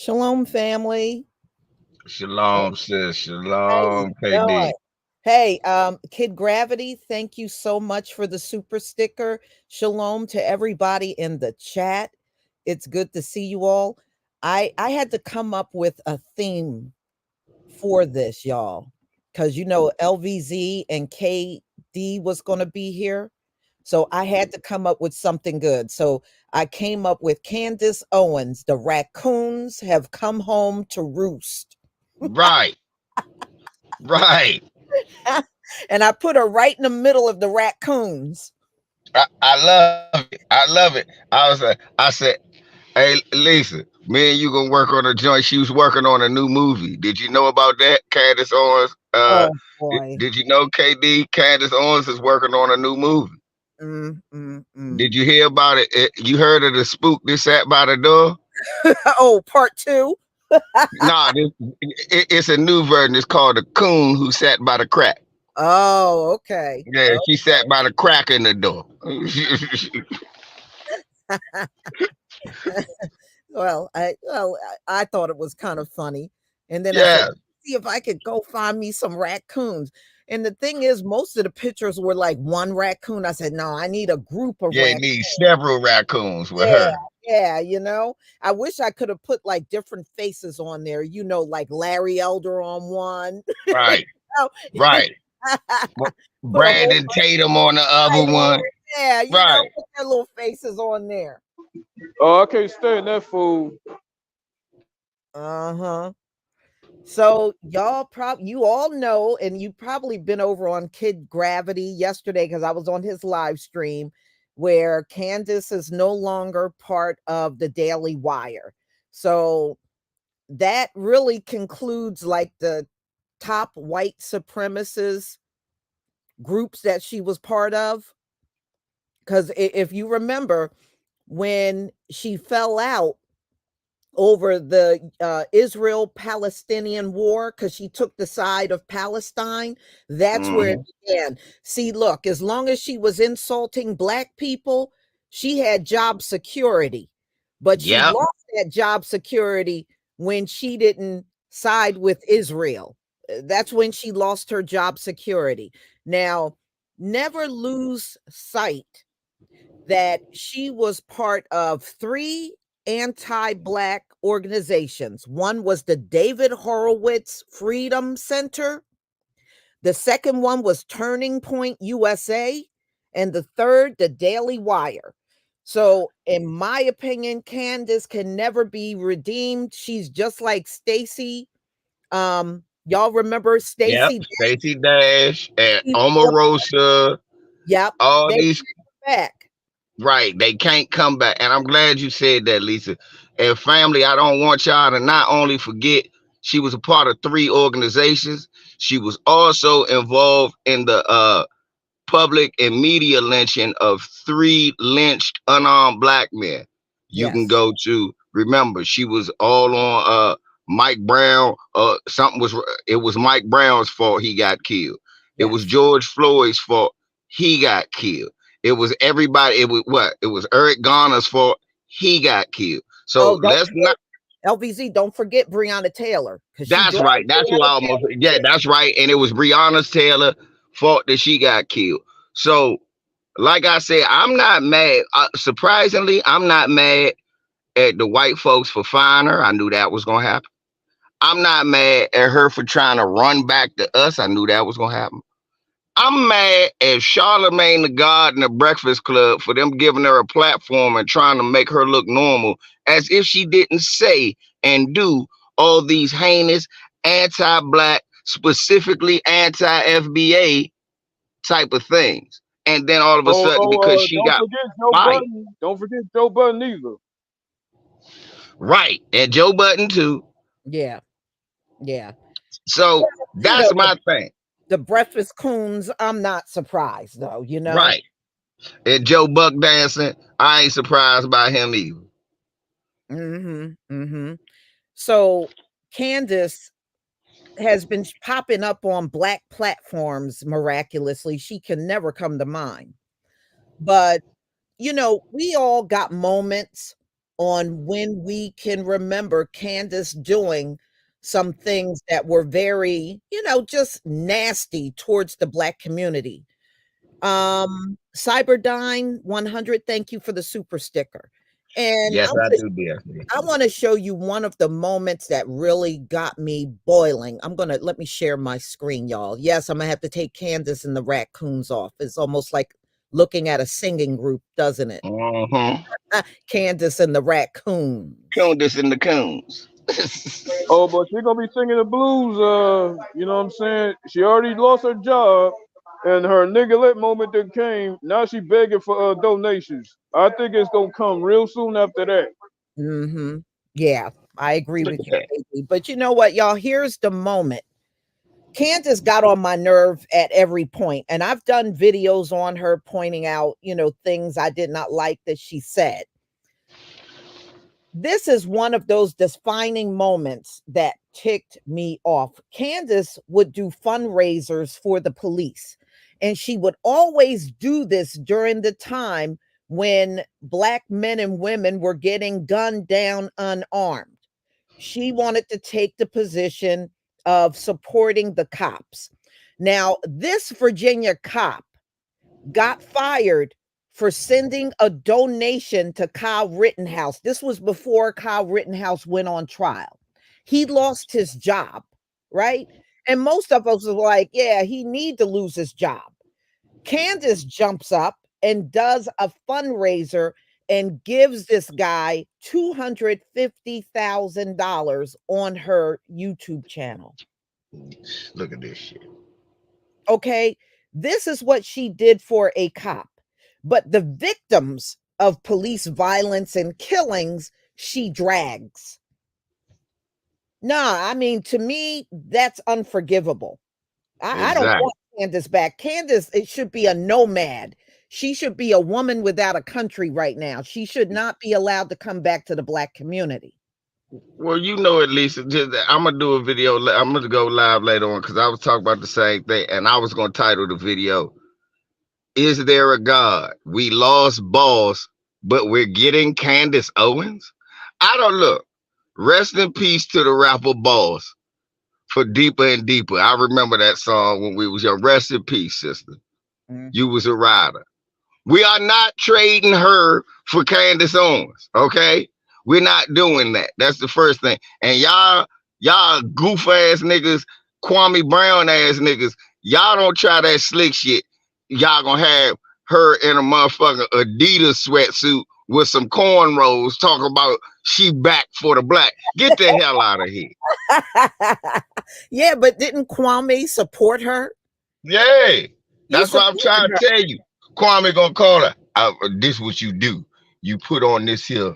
Shalom, family. Shalom, sis. How you Shalom, doing? KD. Hey, Kid Gravity, thank you so much for the super sticker. Shalom to everybody in the chat. It's good to see you all. I had to come up with a theme for this, y'all, because LVZ and KD was going to be here. So I had to come up with something good. So I came up with Candace Owens. The raccoons have come home to roost. Right, right. And I put her right in the middle of the raccoons. I love it. I love it. I said, hey, Lisa, me and you gonna work on a joint. She was working on a new movie. Did you know about that? Candace Owens. Oh boy. Did you know KD? Candace Owens is working on a new movie. Mm, mm, mm. Did you hear about it? You heard of the spook that sat by the door? Oh, part two. Nah, it's a new version. It's called the coon who sat by the crack. Oh, okay. Yeah, she sat by the crack in the door. I thought it was kind of funny, and then I said, Yeah, "See if I could go find me some raccoons." And the thing is, most of the pictures were like one raccoon. I said, "No, I need a group of yeah, it raccoons." needs several raccoons with Yeah, her. yeah. I wish I could have put like different faces on there. Like Larry Elder on one. Right, know, right. put a whole Brandon Tatum on the other light one. on. Yeah, Right. put their little faces on there. Oh, I can't stand that fool. Uh-huh. So you all know, and you probably been over on Kid Gravity yesterday because I was on his live stream where Candace is no longer part of the Daily Wire. So that really concludes like the top white supremacist groups that she was part of. Because if you remember, when she fell out over the Israel-Palestinian war, because she took the side of Palestine, that's where it Hmm. began. See, look, as long as she was insulting Black people, she had job security. But she Yep. lost that job security when she didn't side with Israel. That's when she lost her job security. Now, never lose sight that she was part of three anti-Black organizations. One was the David Horowitz Freedom Center. The second one was Turning Point USA. And the third, the Daily Wire. So, in my opinion, Candace can never be redeemed. She's just like Stacey. Y'all remember Yep. Stacey? Stacey Dash and Yep, Omarosa, yep. all They these. back. Right. They can't come back. And I'm glad you said that, Lisa. And family, I don't want y'all to not only forget she was a part of three organizations, she was also involved in the public and media lynching of three lynched unarmed Black men. You can Yes. go to, remember, she was all on Mike Brown. Something was, it was Mike Brown's fault he got killed. It was Yes. George Floyd's fault he got killed. It was everybody, it was what? It was Eric Garner's fault he got killed. So Oh, don't let's forget not. LVZ. Don't forget Breonna Taylor because she That's dragged right. That's who Breonna I almost. Taylor Yeah, too. that's right. And it was Breonna Taylor fault that she got killed. So, like I said, I'm not mad. Surprisingly, I'm not mad at the white folks for firing her. I knew that was gonna happen. I'm not mad at her for trying to run back to us. I knew that was gonna happen. I'm mad at Charlemagne the God and the Breakfast Club for them giving her a platform and trying to make her look normal, as if she didn't say and do all these heinous anti-Black, specifically anti-FBA type of things. And then all of a sudden, because she Don't got forget Joe fired, Budden. Don't forget Joe Budden either. right, and Joe Button too. Yeah, yeah. So You know that's the my thing, the Breakfast Coons. I'm not surprised though. right? And Joe Buck dancing, I ain't surprised by him either. Mm-hmm. Mm-hmm. So Candace has been popping up on Black platforms miraculously. She can never come to mind, but we all got moments. on when we can remember Candace doing some things that were very, just nasty towards the Black community. Cyberdyne 100, thank you for the super sticker. And Yes, I do, definitely. I want to show you one of the moments that really got me boiling. Let me share my screen, y'all. Yes, I'm gonna have to take Candace and the Raccoons off. It's almost like looking at a singing group, doesn't it? Candace and the Raccoons. Candace and the Coons. Oh, but she gonna be singing the blues. You know what I'm saying? She already lost her job, and her nigga moment that came. Now she begging for donations. I think it's gonna come real soon after that. Mm-hmm. Yeah, I agree with you, baby. But you know what, y'all? Here's the moment. Candace got on my nerve at every point, and I've done videos on her pointing out, things I did not like that she said. This is one of those defining moments that ticked me off. Candace would do fundraisers for the police, and she would always do this during the time when Black men and women were getting gunned down unarmed. She wanted to take the position of supporting the cops. Now, this Virginia cop got fired for sending a donation to Kyle Rittenhouse. This was before Kyle Rittenhouse went on trial. He lost his job, right? And most of us were like, yeah, he need to lose his job. Candace jumps up and does a fundraiser and gives this guy $250,000 on her YouTube channel. Look at this shit. Okay, this is what she did for a cop. But the victims of police violence and killings, she drags. Nah, I mean, to me, that's unforgivable. I don't want Candace back. Candace, it should be a nomad. She should be a woman without a country right now. She should not be allowed to come back to the Black community. Well, at least I'm gonna do a video. I'm gonna go live later on because I was talking about the same thing, and I was gonna title the video, "Is there a God? We lost Boss, but we're getting Candace Owens." I don't look. Rest in peace to the rapper Boss for Deeper and Deeper. I remember that song when we was young. Rest in peace, sister. You was a rider. We are not trading her for Candace Owens, okay? We're not doing that. That's the first thing. And y'all goof ass niggas, Kwame Brown ass niggas, y'all don't try that slick shit. Y'all gonna have her in a motherfucking Adidas sweatsuit with some cornrows talking about she back for the Black. Get the hell out of here. Yeah, but didn't Kwame support her? Yeah. That's what I'm trying to tell you. Kwame gonna call her. This what you do. You put on this here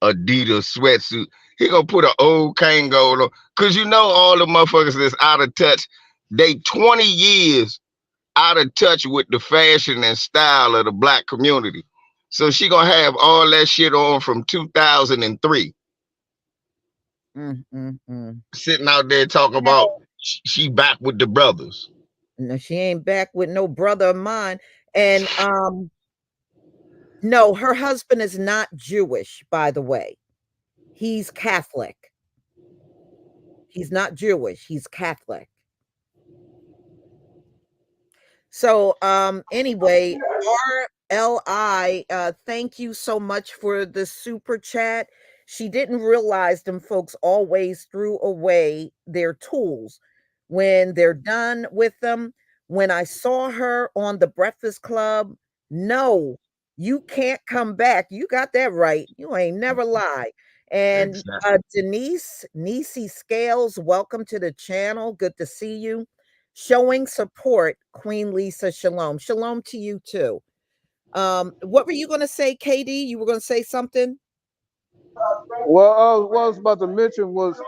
Adidas sweatsuit. He gonna put an old Kango on. Cause all the motherfuckers that's out of touch, they 20 years out of touch with the fashion and style of the Black community. So she gonna have all that shit on from 2003. Sitting out there talking about she back with the brothers. No, she ain't back with no brother of mine. And no, her husband is not Jewish, by the way. He's Catholic. He's not Jewish, he's Catholic. So anyway, RLI, thank you so much for the super chat. She didn't realize them folks always threw away their tools when they're done with them. When I saw her on the Breakfast Club, no, you can't come back. You got that right. You ain't never lied. And Denise Nisi Scales, welcome to the channel. Good to see you. Showing support, Queen Lisa. Shalom. Shalom to you too. What were you going to say, KD? You were going to say something? Well, what I was about to mention was,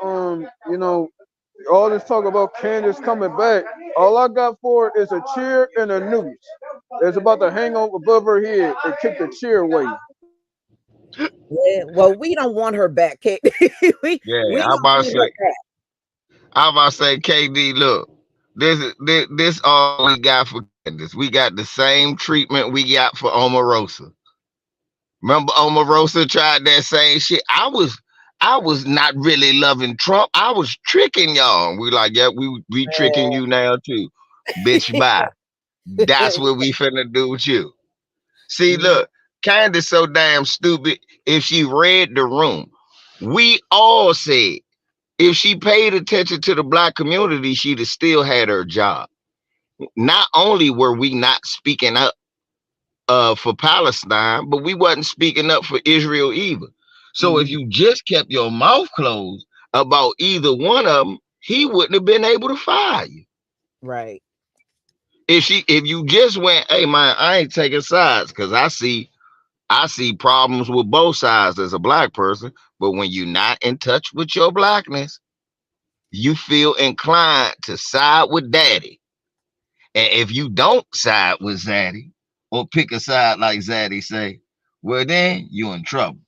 all this talk about Candace coming back. All I got for it is a chair and a noose. It's about to hang on above her head and kick the chair away. Yeah, well, we don't want her back, KD. I'm about to say, KD, look, this all we got for Candace. We got the same treatment we got for Omarosa. Remember Omarosa tried that same shit? I was not really loving Trump. I was tricking y'all. And we like, yeah, we tricking you now too. Bitch, bye. That's what we finna do with you. See, Mhm. look, Candace so damn stupid. If she read the room, we all said if she paid attention to the black community, she'd have still had her job. Not only were we not speaking up for Palestine, but we wasn't speaking up for Israel either. So if Mhm. you just kept your mouth closed about either one of them, he wouldn't have been able to fire you. Right. If you just went, hey man, I ain't taking sides because I see problems with both sides as a black person, but when you're not in touch with your blackness, you feel inclined to side with daddy. And if you don't side with Zaddy or pick a side like Zaddy say, well then you in trouble.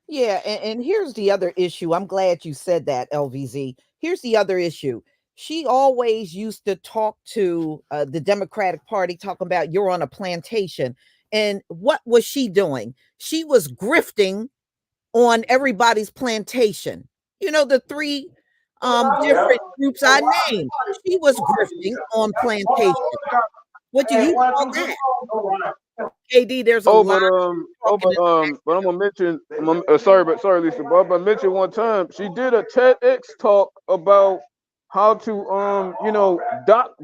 Yeah, and here's the other issue. I'm glad you said that, LVZ. Here's the other issue. She always used to talk to the Democratic Party, talking about you're on a plantation. And what was she doing? She was grifting on everybody's plantation. You know, the three different groups I named. She was grifting on plantation. What do you call that? KD, there's a Oh, lot but talking in the but I'm background. gonna mention. Sorry, Lisa. But I'm gonna mention one time she did a TEDx talk about how to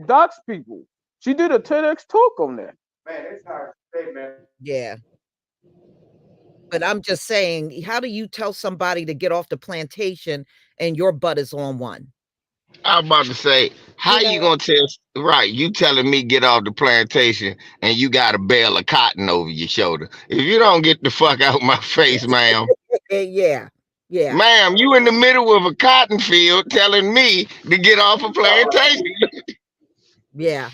dox people. She did a TEDx talk on that. Yeah. But I'm just saying, how do you tell somebody to get off the plantation and your butt is on one? I'm about to say, how You you know, gonna tell right? You telling me get off the plantation and you got a bale of cotton over your shoulder. If you don't get the fuck out my face, ma'am. yeah, yeah, Ma'am, you in the middle of a cotton field telling me to get off a plantation. yeah,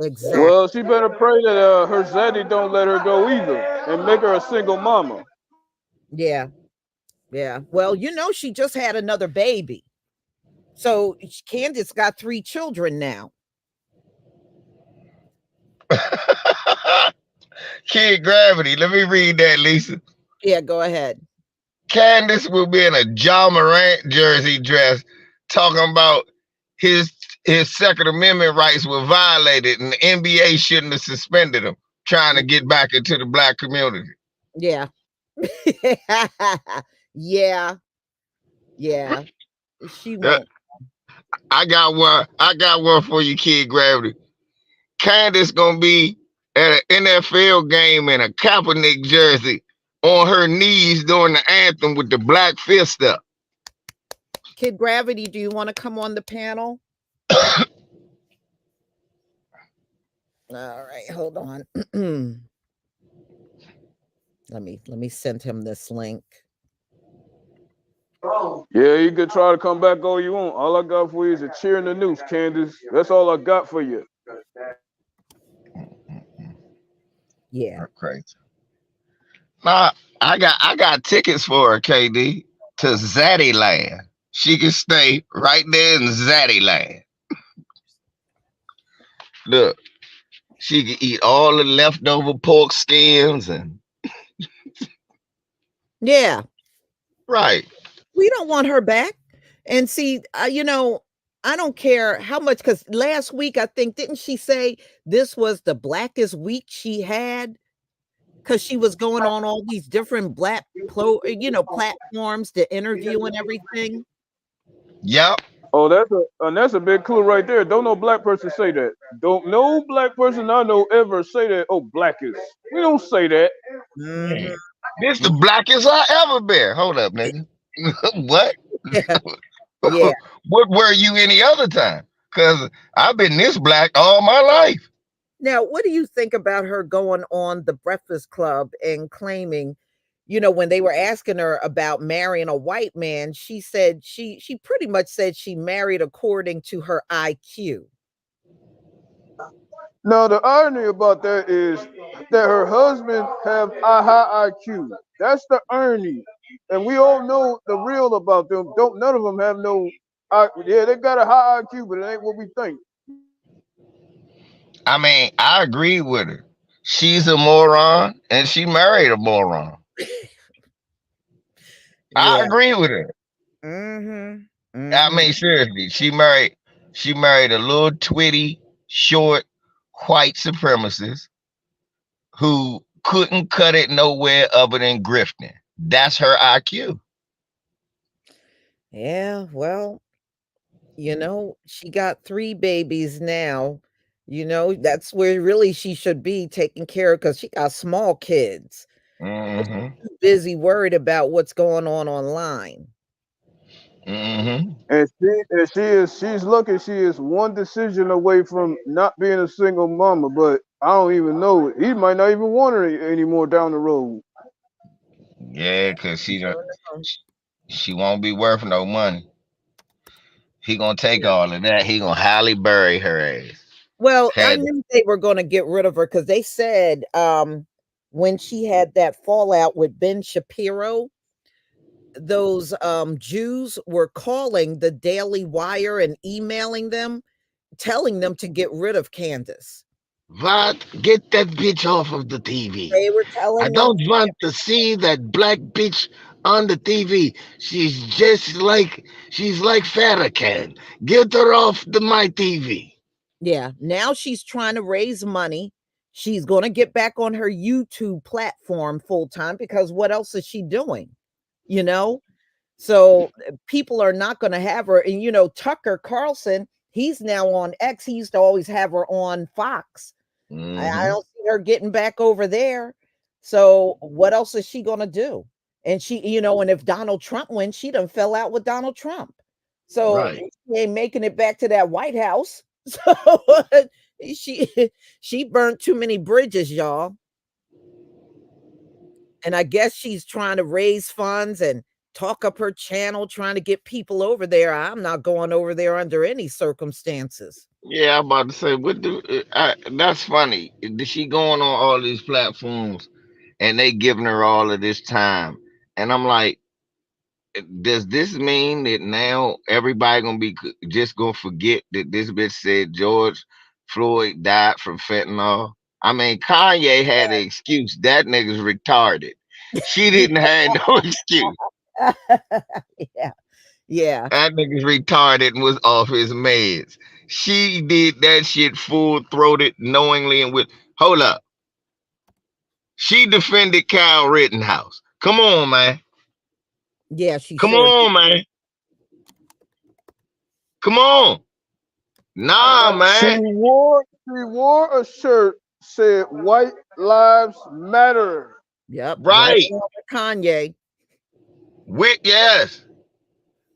exactly. Well, she better pray that her zaddy don't let her go either, and make her a single mama. Yeah, yeah. Well, you know, she just had another baby. So Candace got 3 children now. Kid Gravity. Let me read that, Lisa. Yeah, go ahead. Candace will be in a John Morant jersey dress talking about his his Second Amendment rights were violated and the NBA shouldn't have suspended him, trying to get back into the black community. Yeah. Yeah, yeah. She Uh, won't. I got one. I got one for you, Kid Gravity. Candace gonna be at an NFL game in a Kaepernick jersey on her knees during the anthem with the black fist up. Kid Gravity, do you want to come on the panel? All right, hold on. let me send him this link. Yeah, you could try to come back all you want. All I got for you is a cheer in the news, Candace. That's all I got for you. Yeah. Crazy. Nah, I got tickets for her, KD, to Zaddy Land. She can stay right there in Zaddy Land. Look, she can eat all the leftover pork skins and Yeah. right. We don't want her back. And see, you know, I don't care how much, because last week, I think, didn't she say this was the blackest week she had? Because she was going on all these different platforms to interview and everything. Yup. Oh, that's a big clue right there. Don't no black person say that. Don't no black person I know ever say that. Oh, blackest. We don't say that. Mhm. This the blackest I ever been. Hold up, nigga. What? Yeah. Yeah. What were you any other time? Cause I've been this black all my life. Now, what do you think about her going on the Breakfast Club and claiming, you know, when they were asking her about marrying a white man, she said she pretty much said she married according to her IQ. Now the irony about that is that her husband have a high IQ. That's the irony, and we all know the real about them. Don't none of them have no. Yeah, they got a high IQ, but it ain't what we think. I mean, I agree with her. She's a moron and she married a moron. I Yeah. agree with her. Mm-hmm. I Mm-hmm. mean, seriously, she married a little twitty, short, white supremacist who couldn't cut it nowhere other than grifting. That's her IQ. Yeah, well, she got 3 babies now. That's where really she should be taking care of because she got small kids. But Mm-hmm. she's too busy worried about what's going on online. Mm-hmm. She's lucky she is one decision away from not being a single mama, but I don't even know. He might not even want her anymore down the road. Yeah, cause she don't, Oh, no. she won't be worth no money. He gonna take Yeah. all of that. He gonna highly bury her ass. Well, I Had knew they were gonna get rid of her because they said, when she had that fallout with Ben Shapiro, those, Jews were calling the Daily Wire and emailing them, telling them to get rid of Candace. what? Get that bitch off of the TV. They were I telling them don't want to see that black bitch on the TV. She's like Farrakhan. Get her off my TV. yeah, now she's trying to raise money. She's gonna get back on her YouTube platform full time because what else is she doing? You know? So people are not gonna have her. And Tucker Carlson, he's now on X. He used to always have her on Fox. I Mm-hmm. don't see her getting back over there. So what else is she gonna do? And and if Donald Trump wins, she done fell out with Donald Trump. So Right. she ain't making it back to that White House. So she she burnt too many bridges, y'all. And I guess she's trying to raise funds and talk up her channel, trying to get people over there. I'm not going over there under any circumstances. Yeah, I'm about to say, that's funny. She going on all these platforms and they giving her all of this time. And I'm like, does this mean that now everybody gonna be just gonna forget that this bitch said George Floyd died from fentanyl? I mean, Kanye had an excuse. That nigga's retarded. She didn't have no excuse. Yeah. Yeah. That nigga's retarded and was off his meds. She did that shit full throated, knowingly, and with. Hold up. She defended Kyle Rittenhouse. Come on, man. Yeah, she Come sure on, man. Come on. Nah, She man. wore a shirt said "White Lives Matter." Yep, right Right. along with Kanye. Yes.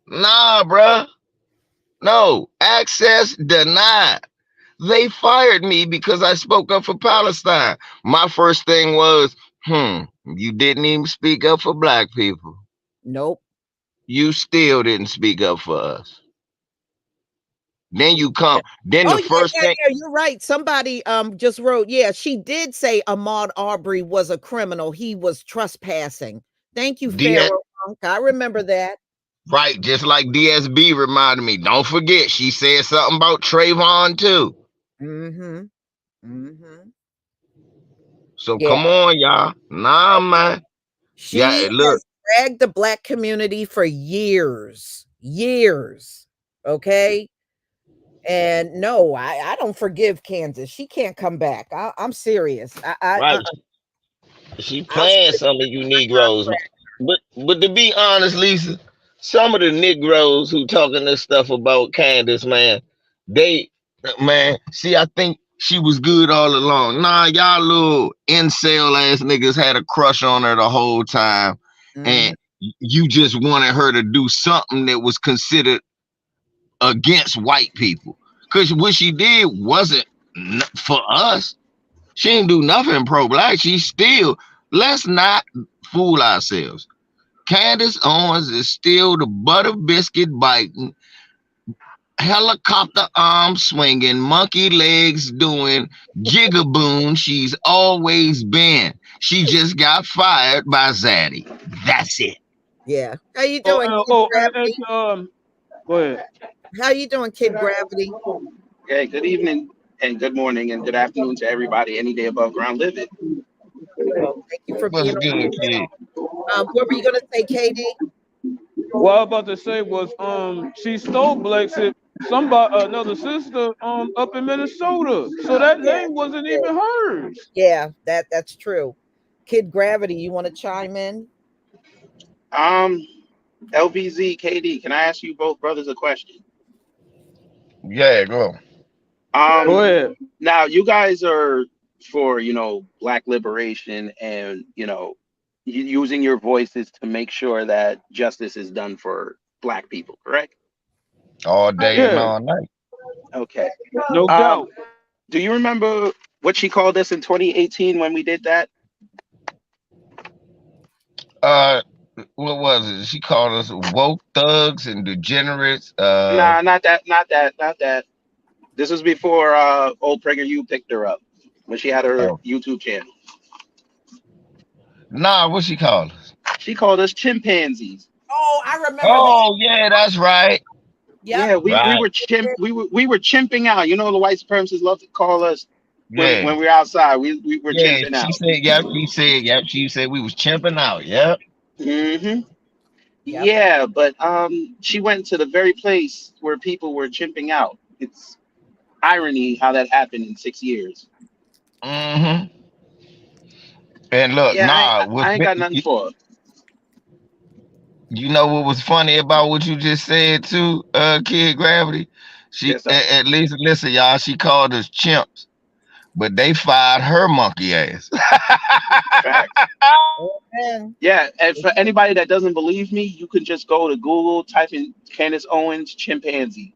Nah, bruh. No. Access denied. They fired me because I spoke up for Palestine. My first thing was, you didn't even speak up for black people. Nope. You still didn't speak up for us. Then Yeah. you come. Then Oh, the yeah, first yeah, thing, yeah, you're right. Somebody just wrote, yeah, she did say Ahmaud Arbery was a criminal. He was trespassing. Thank you, DS, Pharaoh Monk. I remember that. right, just like DSB reminded me. Don't forget, she said something about Trayvon too. Mm-hmm. Mm-hmm. So Yeah. come on, y'all. Nah, man. Yeah, She look, has dragged the black community for years. Years. Okay. And no, I don't forgive Kansas. She can't come back. I'm serious. right. She I'm playing serious. some of you Negroes. But to be honest, Lisa, some of the Negroes who talking this stuff about Candace, man, they see, I think she was good all along. Nah, y'all little incel ass niggas had a crush on her the whole time. Mhm. And you just wanted her to do something that was considered against white people. Cause what she did wasn't for us. She didn't do nothing pro-black. She still, let's not fool ourselves. Candace Owens is still the butter biscuit biting, helicopter arm swinging, monkey legs doing, jigaboon she's always been. She just got fired by Zaddy. That's it. Yeah. How you Oh, doing, Kid oh, Gravity? go ahead. How you doing, Kid Gravity? Okay, good evening and good morning and good afternoon to everybody any day above ground living. Well, thank you for What's being on. good, kid? What were you gonna say, KD? what I was about to say was she stole Blexit, somebody another sister up in Minnesota. So that Yeah, name wasn't even hers. yeah, that's true. Kid Gravity, you want to chime in? Um, LBZ, KD, can I ask you both brothers a question? Yeah, go. Go Um, ahead. Now you guys are for, black liberation and, using your voices to make sure that justice is done for black people, correct? All day and Yeah, all night. Okay. no Um, doubt. do you remember what she called us in 2018 when we did that? Uh, what was it? She called us woke thugs and degenerates. Nah, not that, not that, not that. This was before old PragerU picked her up when she had her Oh, YouTube channel. nah, what she called us? She called us chimpanzees. Oh, I remember that. Oh, yeah, that's right. Yep. Yeah, we Right. were we were chimping out. You know, the white supremacists love to call us Yeah. when we're outside. We were Yeah. chimping She out. said, yep. She said we was chimping out. Yep. Hmm. Yep. Yeah, but she went to the very place where people were chimping out. It's irony how that happened in 6 years. Mm-hmm. And look, Yeah, nah, I ain't got nothing for her. you know what was funny about what you just said too, Kid Gravity? She Yes, sir. at least listen, y'all, she called us chimps, but they fired her monkey ass. Facts. And Yeah, and for anybody that doesn't believe me, you can just go to Google, type in Candace Owens chimpanzee.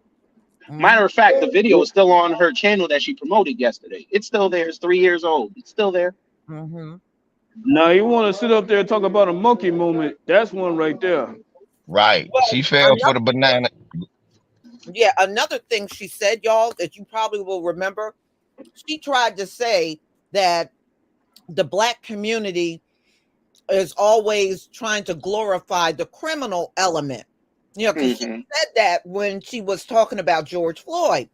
Matter mhm. of fact, the video is still on her channel that she promoted yesterday. It's still there. It's 3 years old. It's still there. Mhm. Now you want to sit up there and talk about a monkey moment? That's one right there. Right. Well, She fell for another the banana. yeah, another thing she said, y'all, that you probably will remember, she tried to say that the black community is always trying to glorify the criminal element. Because she Hmm. said that when she was talking about George Floyd.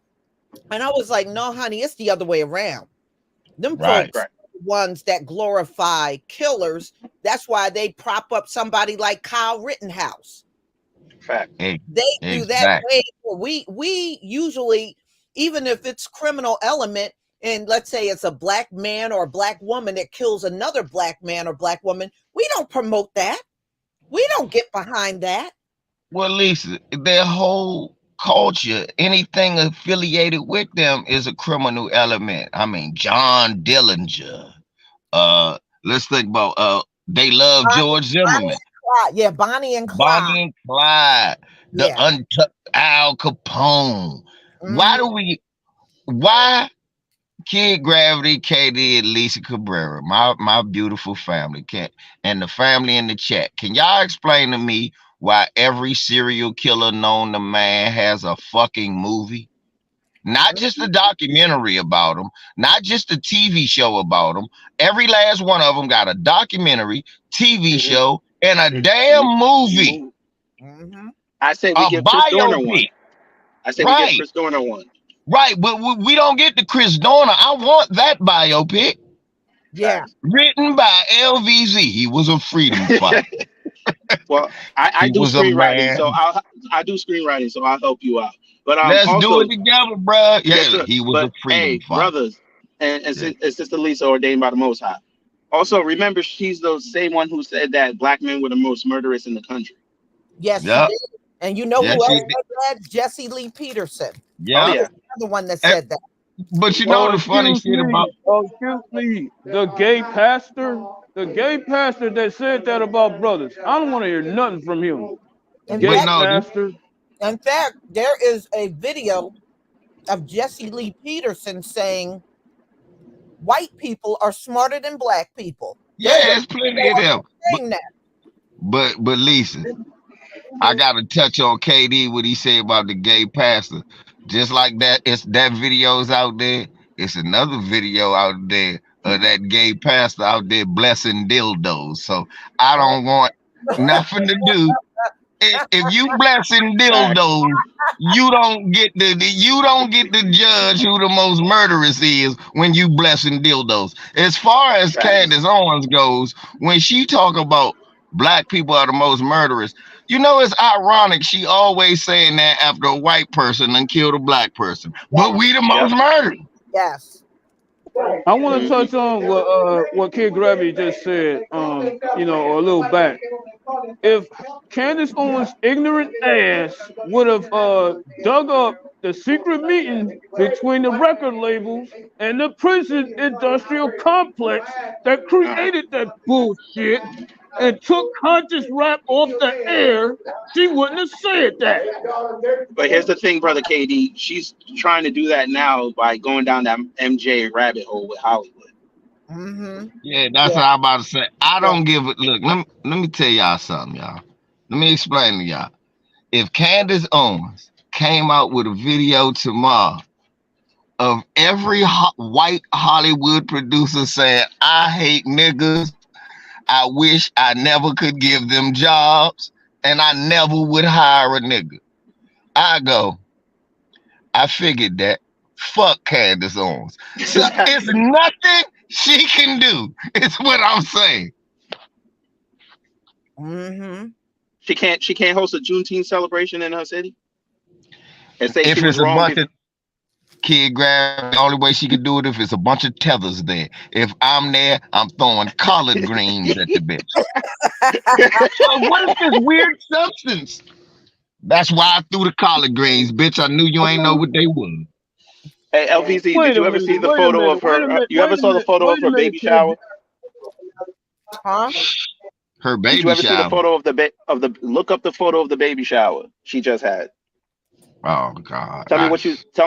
And I was like, no, honey, it's the other way around. Them Right. folks Right. are the ones that glorify killers. That's why they prop up somebody like Kyle Rittenhouse. Fact. They do that Exactly. way. We usually, even if it's criminal element, and let's say it's a black man or a black woman that kills another black man or black woman, we don't promote that. We don't get behind that. Well, Lisa, their whole culture, anything affiliated with them is a criminal element. I mean, John Dillinger. Let's think about they love George Bonnie Zimmerman, and Clyde. Yeah, Bonnie and Clyde. Bonnie and Clyde, the Yeah. untucked Al Capone. Why Mhm. do we why Kid Gravity, KD, and Lisa Cabrera, my beautiful family, can and the family in the chat. Can y'all explain to me why every serial killer known to man has a fucking movie? Not just a documentary about them, not just a TV show about them. Every last one of them got a documentary, TV Hmm. show, and a damn movie, Mhm. I say we a give Chris Dorner one. biopic. I say we give Right, Chris Dorner one. right. But we don't get the Chris Dorner. I want that biopic. Yeah. Facts. Written by LVZ. He was a freedom fighter. Well, I He do was a screenwriting, so man. I do screenwriting, so I'll help you out. But Let's do it also, together, bro. yes, Yeah, sir. he was a But freedom hey, fighter. brothers, and Yeah. Sister Lisa ordained by the Most High. Also, remember she's the same one who said that black men were the most murderous in the country. Yes, she Yep. did. And you know Yes, who Hmm. else he did. said that? Jesse Lee Peterson. Oh Yep. He yeah, was the other one that Eh, said that. But you know Oh, the funny excuse shit me. about Oh, excuse me. The gay pastor that said that about brothers. I don't want to hear nothing from him. In but Gay fact, no, this pastor. there is a video of Jesse Lee Peterson saying white people are smarter than black people. There's a yeah, it's plenty of video of them. him saying that. But Lisa, I gotta touch on KD what he said about the gay pastor. Just like that, it's that video's out there. It's another video out there of that gay pastor out there blessing dildos. So I don't want nothing to do. If you blessing facts. dildos, you don't get to judge who the most murderous is when you blessing dildos. As far as Facts. Candace Owens goes, when she talk about black people are the most murderous, You know, it's ironic. She always saying that after a white person and killed a black person, but we the most murdered. Yes. I want to touch on what Kid Gravity just said, you know, a little back. If Candace Owens' ignorant ass would have dug up the secret meeting between the record labels and the prison industrial complex that created that bullshit and took conscious rap off the air, she wouldn't have said that. But here's the thing, brother KD. She's trying to do that now by going down that MJ rabbit hole with Hollywood. Mm-hmm. Yeah, that's what I'm about to say. I don't give it. Look, let me tell y'all something, y'all. Let me explain to y'all. If Candace Owens came out with a video tomorrow of every white Hollywood producer saying, I hate niggas, I wish I never could give them jobs, and I never would hire a nigga, I go, I figured that. Fuck Candace Owens. So it's nothing she can do. It's what I'm saying. Mm-hmm. She can't host a Juneteenth celebration in her city and say If she was it's a wrong. bunch of kid grab, the only way she could do it if it's a bunch of tethers there. If I'm there, I'm throwing collard greens at the bitch. What is this weird substance? That's why I threw the collard greens, bitch. I knew you ain't know what they were. Hey, LVZ, Wait did a you ever minute, see the wait a photo minute, of her? You ever saw the photo of her baby kid. shower? Huh? Her Did you baby ever see the shower. photo of the look up the photo of the baby shower she just had? Oh God. Tell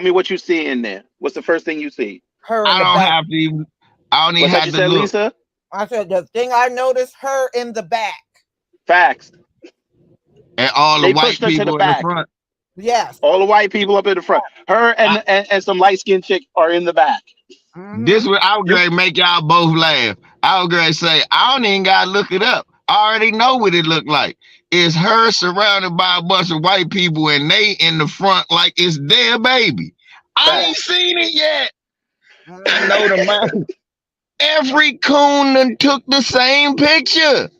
me what you see in there. What's the first thing you see? Her in I the don't back. have to even. I don't even What's that have you to said, look. Lisa? I said the thing I noticed, her in the back. Facts. And all the They white pushed her to the people in the back. front. Yes. All the white people up in the front. Her and some light skinned chick are in the back. This Mm-hmm. what I was gonna make y'all both laugh. I was gonna say I don't even gotta look it up. I already know what it looked like. It's her surrounded by a bunch of white people and they in the front like it's their baby. I ain't seen it yet. I know the man. Every coon done took the same picture.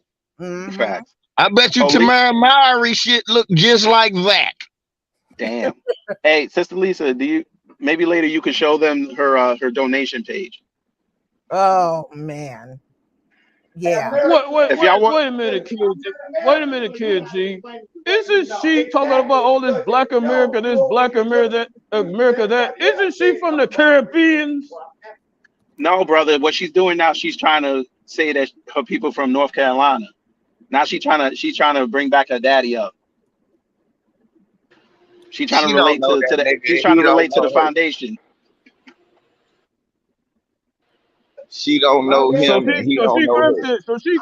Mm-hmm. Facts. I bet you Tamara Mowry shit look just like that. Damn. Hey, Sister Lisa, maybe later you could show them her donation page. Oh man. Yeah. Wait a minute, kid. Wait a minute, kid. G. Isn't she talking about all this Black America, this Black America, that? Isn't she from the Caribbean? No, brother. What she's doing now, she's trying to say that her people from North Carolina. Now she's trying to bring back her daddy up. She's trying to relate to the. She's trying to relate to the foundation. She don't know him, and he don't know her. So she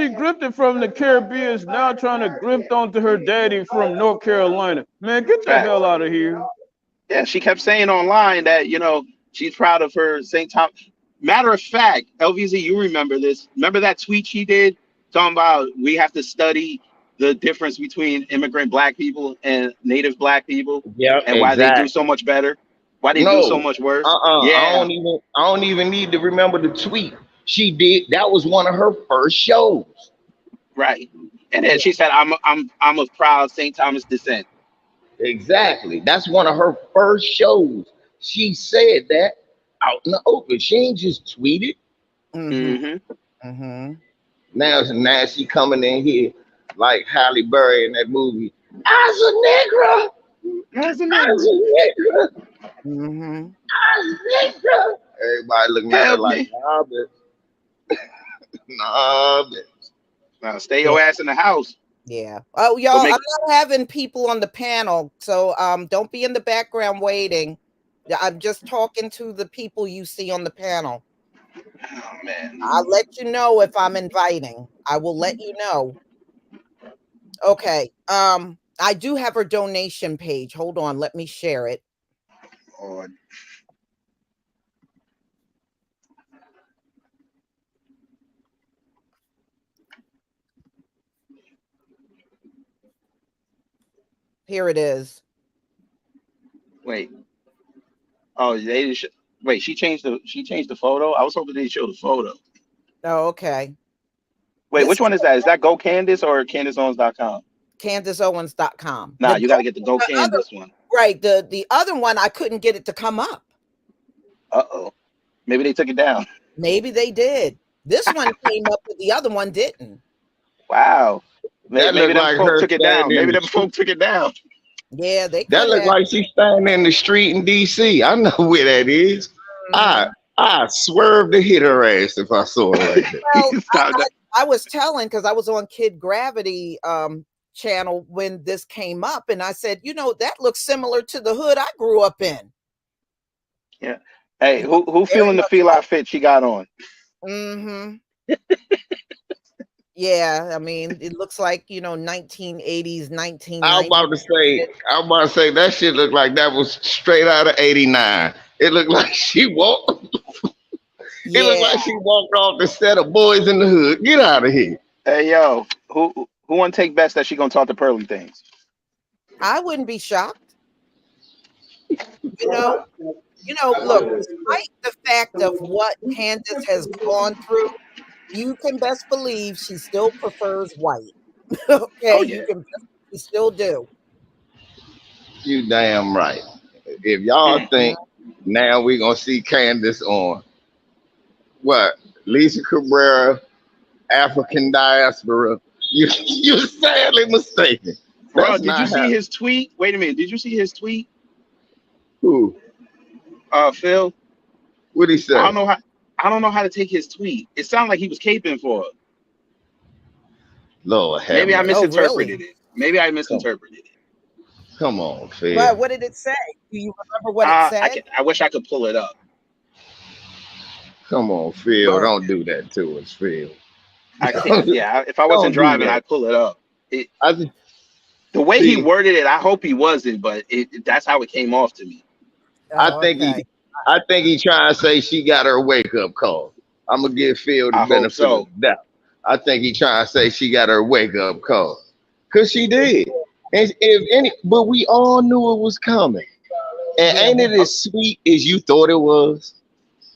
grifted from the Caribbean, now trying to grift onto her daddy from North Carolina. Man, get the hell out of here. Yeah, she kept saying online that, she's proud of her St. Thomas. Matter of fact, LVZ, you remember this. Remember that tweet she did talking about we have to study the difference between immigrant Black people and native Black people, and why they do so much better, why they do so much worse. Yeah. I don't even need to remember the tweet. She did. That was one of her first shows. Right. And then she said, I'm of proud St. Thomas descent. Exactly. That's one of her first shows. She said that out in the open. She ain't just tweeted. Mm-hmm. Mm-hmm. Now she coming in here like Halle Berry in that movie. As a nigga. Mm-hmm. Everybody looking at her like, nah, bitch. Nah, bitch. Now stay your ass in the house. Yeah. Oh, y'all, I'm not having people on the panel, so don't be in the background waiting. I'm just talking to the people you see on the panel. Oh man. I'll let you know if I'm inviting. I will let you know. Okay. I do have her donation page. Hold on, let me share it. Lord. Here it is. Wait. Oh, wait. She changed the photo. I was hoping they showed the photo. Oh, okay. Wait, which one is that? Is that Go Candace or CandaceOwens.com? CandaceOwens.com. Nah, you got to get the Go Candace one. Right. The other one, I couldn't get it to come up. Uh-oh. Maybe they took it down. Maybe they did. This one came up, but the other one didn't. Wow. That Maybe looked them like folk her took it down. standing Maybe in the them folk took it down. Yeah, they could That looked have. like she's standing in the street in DC. I know where that is. I swerved to hit her ass if I saw her like that. Well, I was telling, because I was on Kid Gravity channel when this came up, and I said, you know, that looks similar to the hood I grew up in. Yeah. Hey, who feeling the feel outfit she got on? Mm-hmm. Yeah, I mean, it looks like, you know, 1980s, 1990s. I was about to say that shit looked like that was straight out of '89. It looked like she walked. It looked like she walked off the set of Boys in the Hood. Get out of here. Hey, yo, who want to take bets that she gonna talk to Pearly things? I wouldn't be shocked. You know, look, despite the fact of what Candace has gone through, you can best believe she still prefers white. Okay, Oh, yeah. You still do. You damn right. If y'all think now we're gonna see Candace on what? Lisa Cabrera, African diaspora. You're sadly mistaken. Bro, did you see his tweet? Wait a minute. Did you see his tweet? Who? Phil. What'd he say? I don't know how to take his tweet. It sounded like he was caping for her. Lord have Maybe I mercy. misinterpreted it. Maybe I misinterpreted it. Come on, Phil. Well, what did it say? Do you remember what it said? I wish I could pull it up. Come on, Phil. Don't do that to us, Phil. If I wasn't driving, I'd pull it up. The way he worded it, I hope he wasn't, but that's how it came off to me. I think he trying to say she got her wake up call. I'm gonna give Phil the benefit of the doubt. I think he trying to say she got her wake up call, cause she did. And but we all knew it was coming. And ain't it as sweet as you thought it was?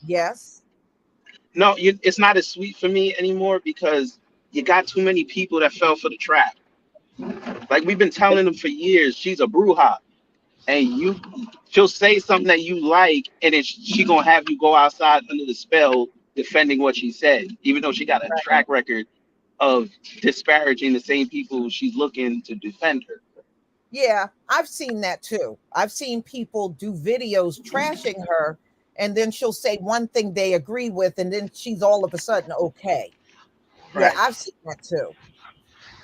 Yes. No, it's not as sweet for me anymore because you got too many people that fell for the trap. Like we've been telling them for years, she's a bruja, and she'll say something that you like, and then she gonna have you go outside under the spell defending what she said, even though she got a track record of disparaging the same people she's looking to defend her. Yeah, I've seen that too. I've seen people do videos trashing her, and then she'll say one thing they agree with, and then she's all of a sudden okay. Right. Yeah, I've seen that too.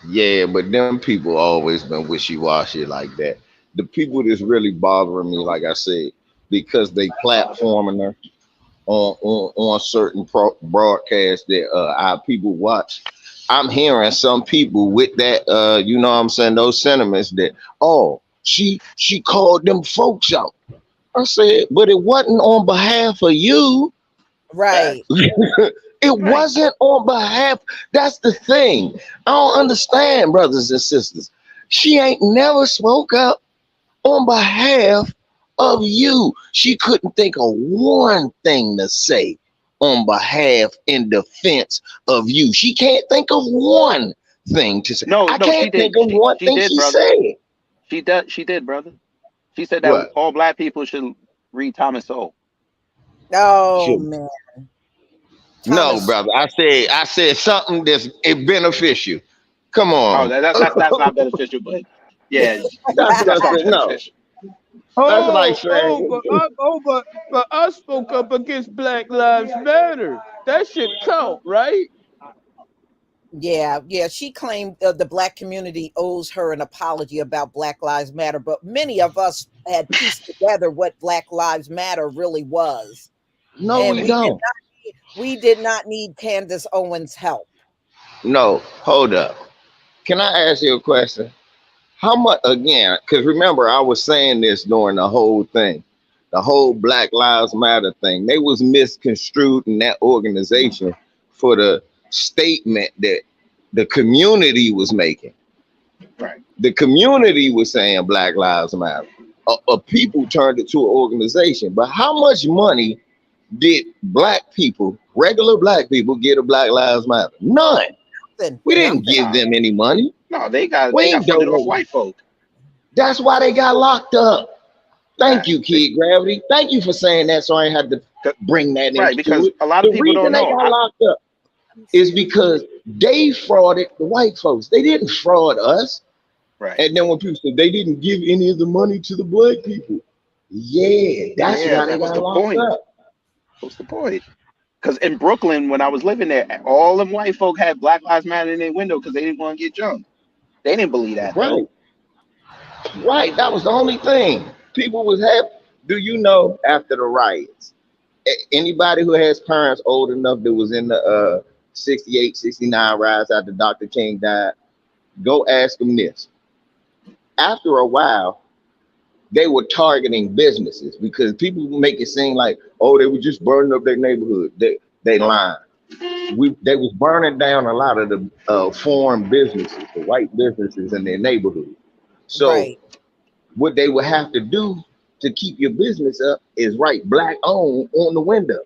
Yeah, but them people always been wishy-washy like that. The people that's really bothering me, like I said, because they platforming her on certain broadcasts that our people watch. I'm hearing some people with that, you know what I'm saying, those sentiments that, she called them folks out. I said, but it wasn't on behalf of you. Right. It wasn't on behalf. That's the thing. I don't understand, brothers and sisters. She ain't never spoke up on behalf of you. She couldn't think of one thing to say on behalf in defense of you. She can't think of one thing to say. I can't think of one thing she said. She did, brother. She said that all black people should read Thomas Sowell. Oh, man. No, brother. I said something that's beneficial. Come on. Oh, that's not beneficial, but yeah, that's beneficial. But I spoke up against Black Lives Matter. That should count, right? Yeah. She claimed the black community owes her an apology about Black Lives Matter, but many of us had pieced together what Black Lives Matter really was. No, and we don't. We did not need Candace Owens' help. No, hold up. Can I ask you a question? How much, again, because remember, I was saying this during the whole thing, the whole Black Lives Matter thing. They was misconstrued in that organization for the statement that the community was making. Right. The community was saying Black Lives Matter. People turned it to an organization. But how much money did black people, regular black people, get a Black Lives Matter? None. We didn't give them any money. No, they got We ain't funded off donating. white folk. That's why they got locked up. Thank you, Kid Gravity. Thank you for saying that, so I ain't had to bring that Right, into because it. a lot The of people reason don't they know. got locked up is because they frauded the white folks. They didn't fraud us. Right. And then when people say they didn't give any of the money to the black people, yeah, that's why they that was got the locked point. up. What's the point? Because in Brooklyn, when I was living there, all them white folk had Black Lives Matter in their window because they didn't want to get jumped. They didn't believe that though. Right. That was the only thing. People was happy. Do you know after the riots, anybody who has parents old enough that was in the 68, 69 riots after Dr. King died, go ask them this. After a while, they were targeting businesses because people make it seem like, oh, they were just burning up their neighborhood. They lying. They was burning down a lot of the foreign businesses, the white businesses in their neighborhood. So Right. what they would have to do to keep your business up is write black owned on the window.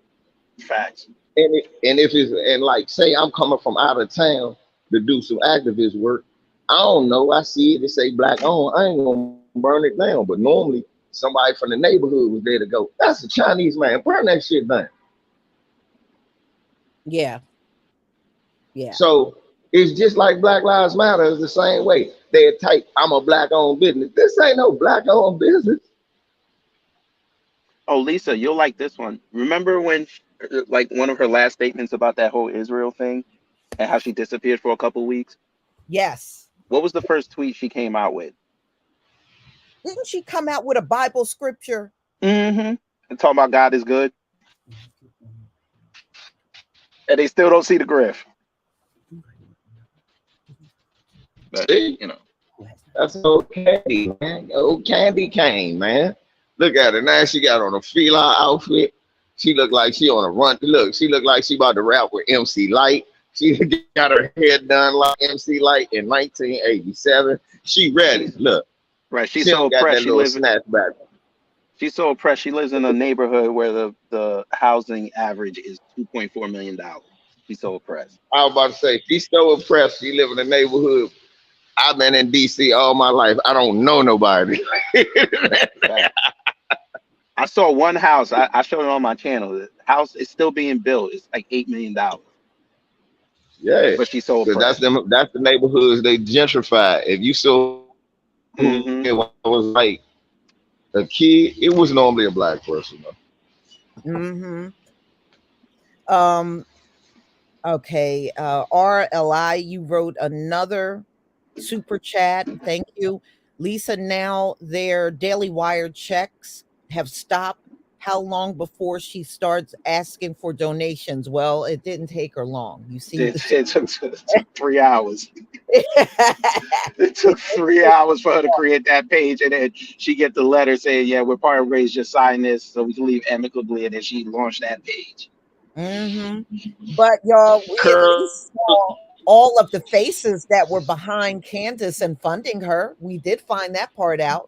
Facts. And if it's and like say I'm coming from out of town to do some activist work, I don't know. I see it to say black owned. I ain't gonna burn it down. But normally somebody from the neighborhood was there to go, that's a Chinese man, burn that shit down. Yeah. Yeah. So it's just like Black Lives Matter is the same way. They're type, I'm a black owned business. This ain't no black owned business. Oh, Lisa, you'll like this one. Remember when, like, one of her last statements about that whole Israel thing and how she disappeared for a couple weeks? Yes. What was the first tweet she came out with? Didn't she come out with a Bible scripture? Mm-hmm. And talking about God is good. And they still don't see the grift. But, See? you know. That's old Candy, man. Old Candy cane, man. Look at her. Now she got on a fila outfit. She look like she on a run. Look, she look like she about to rap with MC Light. She got her hair done like MC Light in 1987. She ready. Look. Right. She's She so don't got oppressed. that little snapback. She's so oppressed. She lives in a neighborhood where the housing average is $2.4 million. She's so oppressed. I was about to say, she's so oppressed. She live in a neighborhood. I've been in DC all my life. I don't know nobody. I saw one house. I showed it on my channel. The house is still being built. It's like $8 million. Yeah, But she's so because oppressed. that's the neighborhoods they gentrify. If you saw who it was like a kid, it was normally a black person though. Mm-hmm. Okay. RLI, you wrote another super chat. Thank you. Lisa, now their Daily Wire checks have stopped. How long before she starts asking for donations? Well, it didn't take her long. You see, It took 3 hours. It took 3 hours for her to create that page, and then she get the letter saying, "Yeah, we're part of Raise, just sign this so we can leave amicably," and then she launched that page. mm-hmm. But y'all, we at least saw all of the faces that were behind Candace and funding her. We did find that part out.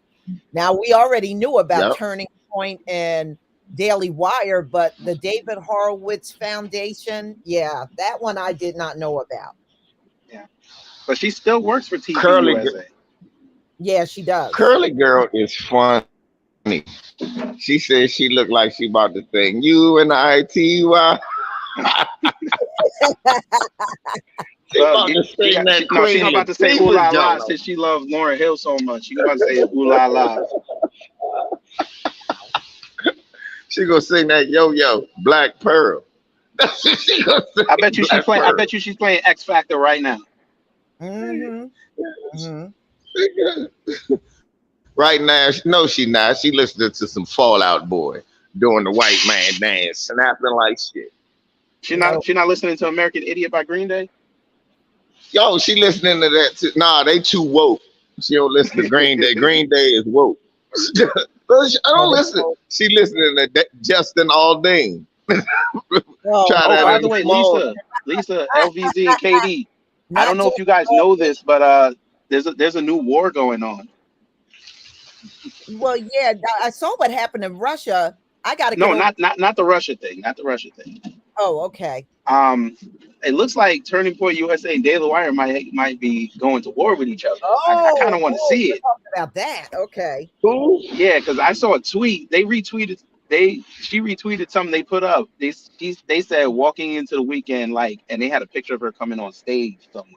Now we already knew about Yep. Turning Point and Daily Wire, but the David Horowitz Foundation, yeah, that one I did not know about. Yeah, but she still works for TV Curly, USA. Yeah, she does. Curly girl is funny. She says she looked like she about to sing you and ITY. She about to sing that No, she's Queen about to say Latifah ooh la la joint. since she loves Lauryn Hill so much. She's about to say ooh la la. She gonna sing that Yo Yo Black Pearl. That's what she gonna sing. I bet you she's Black playing. I Pearl. bet you she's playing X Factor right now. Mm-hmm. Mm-hmm. Right now, no, she not. She listening to some Fallout Boy doing the white man dance, snapping like shit. She not listening to American Idiot by Green Day. Yo, she listening to that too. Nah, they too woke. She don't listen to Green Day. Green Day is woke. I don't listen. She listening to Justin Aldean. By the way, Lisa, LVZ and KD. I don't know if you guys know this, but there's a new war going on. Well, yeah, I saw what happened in Russia. I got to not the Russia thing. Not the Russia thing. Oh, okay. It looks like Turning Point USA and Daily Wire might be going to war with each other. I kind of want to see you're it. talking about that. Okay. Who? Yeah, because I saw a tweet. She retweeted something they put up. They said walking into the weekend, like, and they had a picture of her coming on stage somewhere,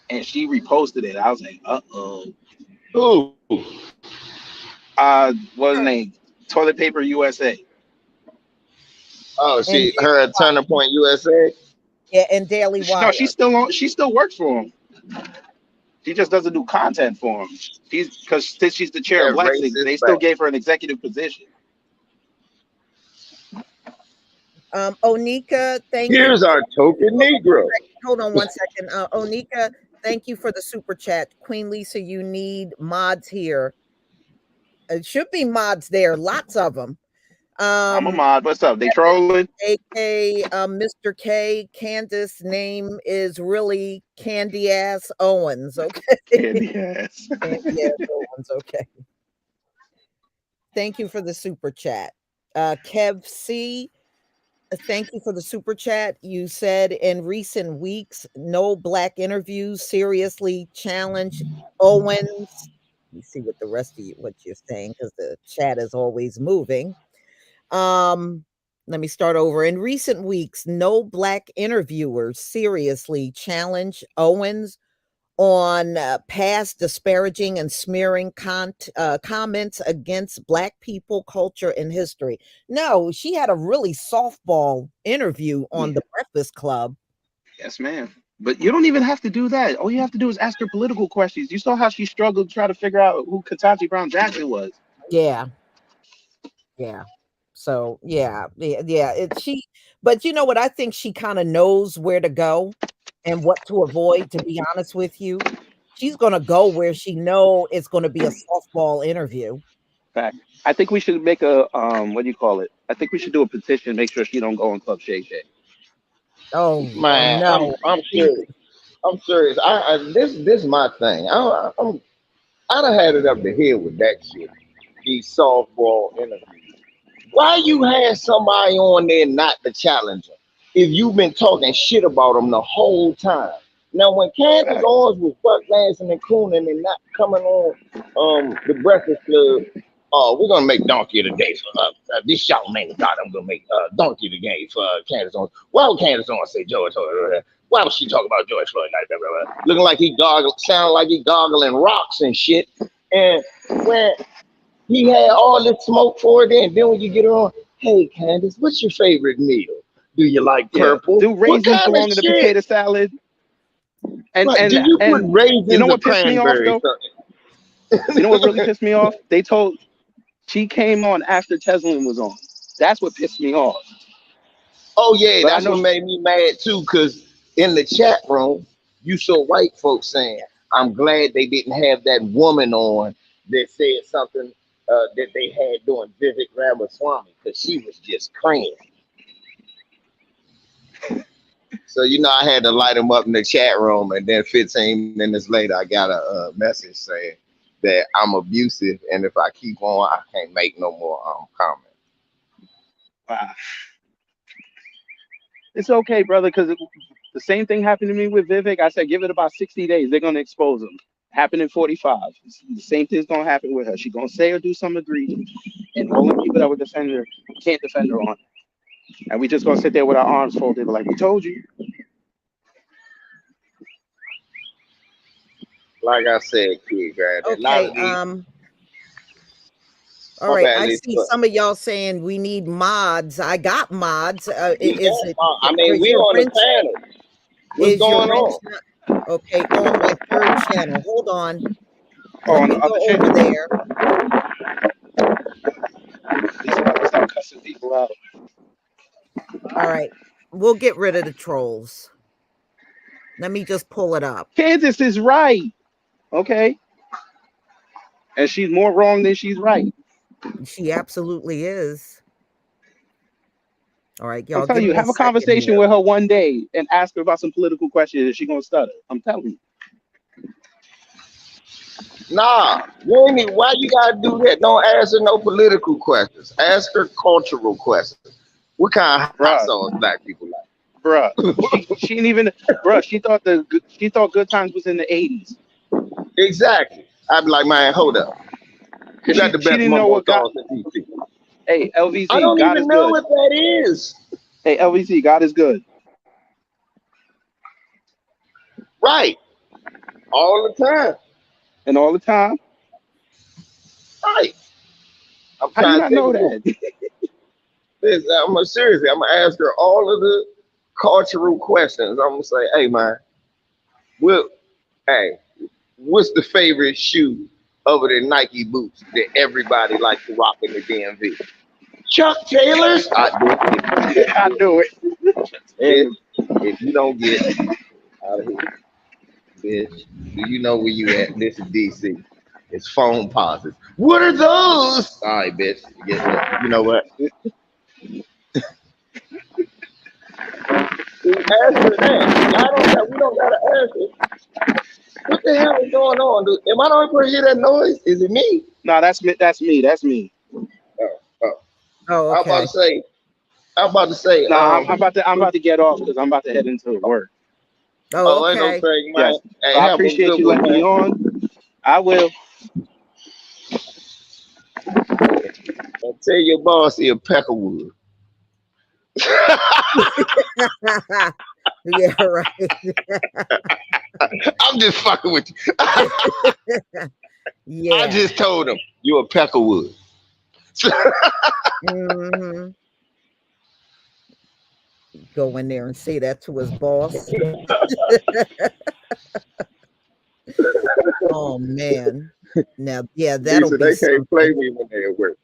and she reposted it. I was like, Who? What was the name? Toilet Paper USA. Oh, And her at Turning Point USA. yeah, and Daily No, Wire. she still works for him. She just doesn't do content for him. Because since she's the chair of That Lexing, racist they still back. gave her an executive position. Onika, thank you. Here's our token Negro. Hold on one second. Onika, thank you for the super chat. Queen Lisa, you need mods here. It should be mods there, lots of them. I'm a mod. What's up? They trolling? AK Mr. K, Candace name is really Candy Ass Owens. Okay. Candy ass. Candy Ass Owens. Okay. Thank you for the super chat. Kev C, thank you for the super chat. You said in recent weeks, no black interviews seriously challenge Owens. Let me see what the rest of what you're saying, because the chat is always moving. Let me start over. In recent weeks, no black interviewers seriously challenge Owens on past disparaging and smearing comments against black people, culture, and history. No, she had a really softball interview on the Breakfast Club. Yes, ma'am. But you don't even have to do that. All you have to do is ask her political questions. You saw how she struggled to try to figure out who Ketanji Brown Jackson was. Yeah. So but you know what? I think she kind of knows where to go and what to avoid, to be honest with you. She's gonna go where she know it's gonna be a softball interview. Fact. I think we should make a what do you call it? I think we should do a petition, make sure she don't go on Club Shay Shay. Man, no. I'm serious. I'm serious. This is my thing. I done had it up the hill with that shit. These softball interviews. Why you had somebody on there not the challenger if you've been talking shit about them the whole time? Now, when Candace Owens was buck dancing and crooning and not coming on the Breakfast Club, we're gonna make Donkey of the Day for this Charlamagne thought I'm gonna make Donkey of the Day for Candace Owens. Why would Candace Owens say George Floyd? Why would she talk about George Floyd like that? Looking like he sounding like he goggling rocks and shit. And when he had all this smoke for it, and then when you get her on, hey Candace, what's your favorite meal? Do you like purple? Do raisins belong in the potato salad? And do you put raisins? You know what pissed me off though? You know what really pissed me off? She came on after Teslin was on. That's what pissed me off. Oh yeah, that's what made me mad too. Because in the chat room, you saw white folks saying, "I'm glad they didn't have that woman on that said something that they had doing Vivek Ramaswamy, because she was just crazy." So I had to light them up in the chat room, and then 15 minutes later, I got a message saying that I'm abusive, and if I keep on, I can't make no more comments. Wow. It's okay, brother, because the same thing happened to me with Vivek. I said, give it about 60 days. They're going to expose him. Happened in 45. The same thing's going to happen with her. She's going to say or do something egregious. And all the people that would defend her can't defend her on it. And we just going to sit there with our arms folded like, we told you. Like I said, kid, okay, all right, I see some of y'all saying we need mods. I got mods. I mean, we're on the panel. What's going on? Okay, on my third channel. Hold on. On the other channel over there. Start cussing people out. All right, we'll get rid of the trolls. Let me just pull it up. Candace is right. Okay. And she's more wrong than she's right. She absolutely is. All right, y'all. I'm telling you, have a conversation with her one day and ask her about some political questions, and she's gonna stutter. I'm telling you. Nah, why you gotta do that? Don't ask her no political questions. Ask her cultural questions. What kind of hot Bruh, sauce black people like? she didn't even, bruh. She thought Good Times was in the 80s. Exactly. I'd be like, man, hold up. Is that the She best didn't know mumbo what God. sauce in DC? Hey, I LVZ, don't God is even know good. what that is. Hey, LVZ, God is good. Right. All the time. And all the time. Right. I'm How you trying to not take know a book. that? Seriously, I'm gonna ask her all of the cultural questions. I'm gonna say, hey man, well, hey, what's the favorite shoe other than Nike boots that everybody likes to rock in the DMV? Chuck Taylors. I knew it. Bitch, if you don't get out of here, bitch, do you know where you at? This is DC. It's phone pauses. What are those? All right, bitch. Guess what? You know what? Ask her that. We don't gotta ask her. What the hell is going on, dude? Am I the only person hear that noise? Is it me? No, that's me. That's me. That's me. Oh. Oh, I'm about okay. to say. I'm about to say. No, I'm about to get off because I'm about to head into work. Oh, Ain't no okay. thing, man. Yes. Hey, So I have a appreciate good you one, letting me man. on. I will. And tell your boss he a Peckerwood. Yeah, right. I'm just fucking with you. I Yeah. just told him you a Peckerwood. hmm Go in there and say that to his boss. Oh man. Now, yeah, that'll Lisa, be they can't play something. me when they at work.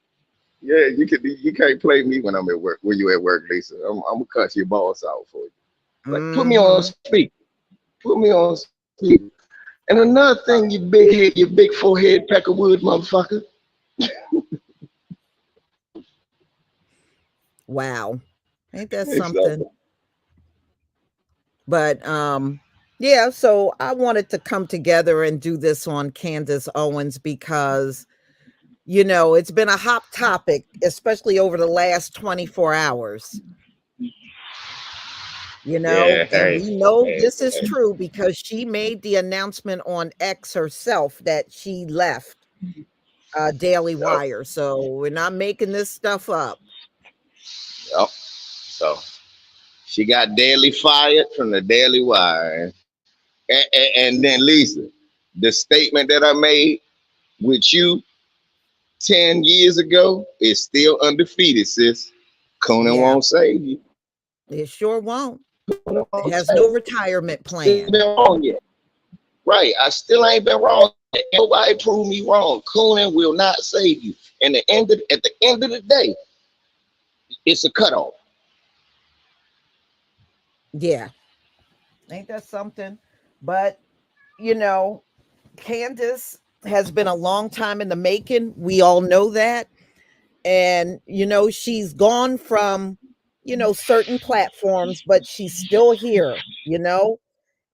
Yeah, you can't play me when I'm at work. When you at work, Lisa, I'm gonna cut your boss out for you. Like, put me on hmm speaker. Put me on speaker. And another thing, you big head, you big forehead, Peckerwood motherfucker. Wow. Ain't that something? Exactly. But yeah, so I wanted to come together and do this on Candace Owens because it's been a hot topic, especially over the last 24 hours, Yeah, and hey, we know hey, this is hey. true because she made the announcement on X herself that she left Daily Yep, Wire. So we're not making this stuff up. yep. So she got daily fired from the Daily Wire. And then Lisa, the statement that I made with you 10 years ago is still undefeated, sis. Conan Yeah, won't save you. it sure won't. Conan It won't has save no you. retirement Still plan. been wrong yet. Right. I still ain't been wrong. Nobody proved me wrong. Conan will not save you. And at the end of the day, it's a cutoff. Yeah, ain't that something? But you know, Candace has been a long time in the making. We all know that. And, she's gone from, certain platforms, but she's still here.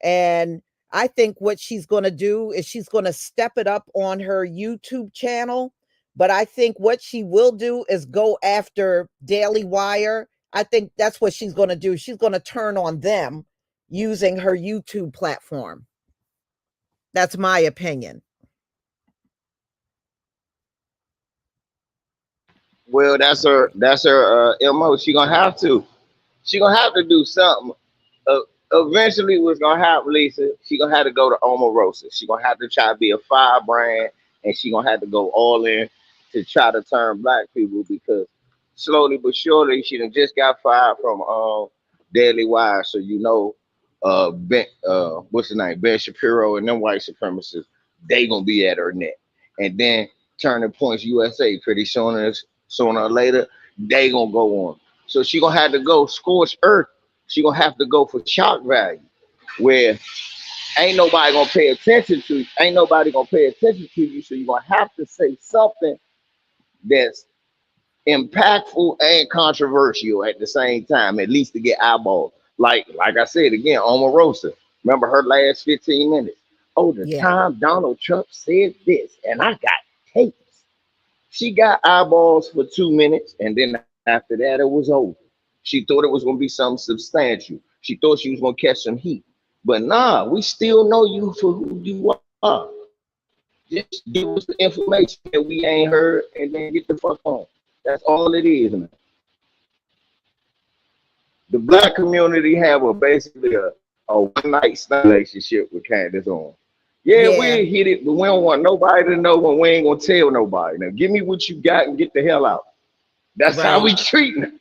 And I think what she's going to do is she's going to step it up on her YouTube channel. But I think what she will do is go after Daily Wire. I think that's what she's going to do. She's going to turn on them using her YouTube platform. That's my opinion. Well, that's her MO. She gonna have to. She gonna have to do something. Uh, Eventually, what's gonna happen, Lisa? She gonna have to go to Omarosa. She gonna have to try to be a firebrand, and she gonna have to go all in to try to turn black people because slowly but surely she done just got fired from Daily Wire. So Ben, what's his name, Ben Shapiro and them white supremacists, they gonna be at her neck, and then Turning Points USA pretty sooner or later they gonna go on. So she gonna have to go scorched earth. She gonna have to go for shock value, where ain't nobody gonna pay attention to you. So you're gonna have to say something that's impactful and controversial at the same time, at least to get eyeballs. Like I said again, Omarosa. Remember her last 15 minutes? Oh, the Yeah. time Donald Trump said this, and I got tapes. She got eyeballs for 2 minutes, and then after that, it was over. She thought it was gonna be something substantial. She thought she was gonna catch some heat. But nah, we still know you for who you are. Just give us the information that we ain't heard and then get the fuck on. That's all it is, man. The black community have basically a one night stand relationship with Candace Owens. Yeah, Yeah, we hit it, but we don't want nobody to know when we ain't gonna tell nobody. Now give me what you got and get the hell out. That's how right. we treating her.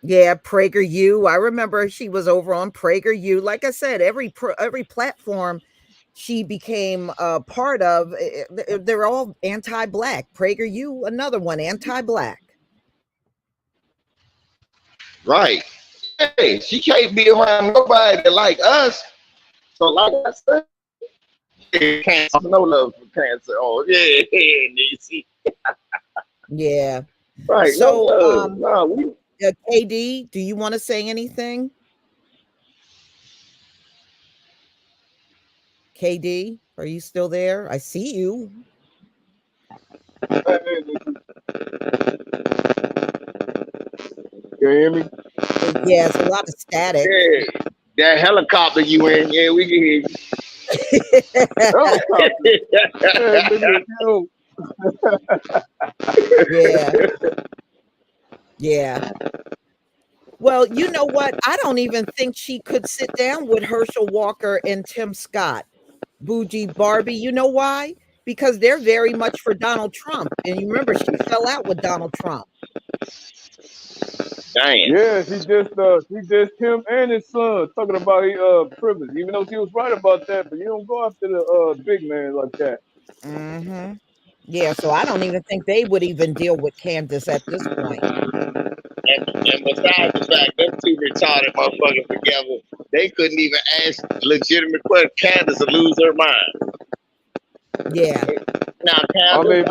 Yeah, PragerU. I remember she was over on PragerU. Like I said, every platform she became a part of, they're all anti-black. PragerU, another one, anti-black. Right. Hey, she can't be around nobody that like us. So like I said, yeah, cancer, no love for cancer. Oh yeah, Niecy. Yeah. Right, no So, love. No, we KD, do you want to say anything? KD, are you still there? I see you. You hear me? Yeah, it's a lot of static. yeah, that helicopter you in, yeah, we can hear Helicopter. Yeah, nigga, yo. Yeah. Yeah. Well, you know what? I don't even think she could sit down with Herschel Walker and Tim Scott. Bougie Barbie, you know why? Because they're very much for Donald Trump. And you remember she fell out with Donald Trump. Damn. Yeah, she just him and his son talking about his privilege. Even though she was right about that, but you don't go after the big man like that. Mm-hmm. Yeah, so I don't even think they would even deal with Candace at this point. And besides the fact, them two retarded motherfuckers together, they couldn't even ask legitimate questions. Candace will lose her mind. Yeah. Now, Candace,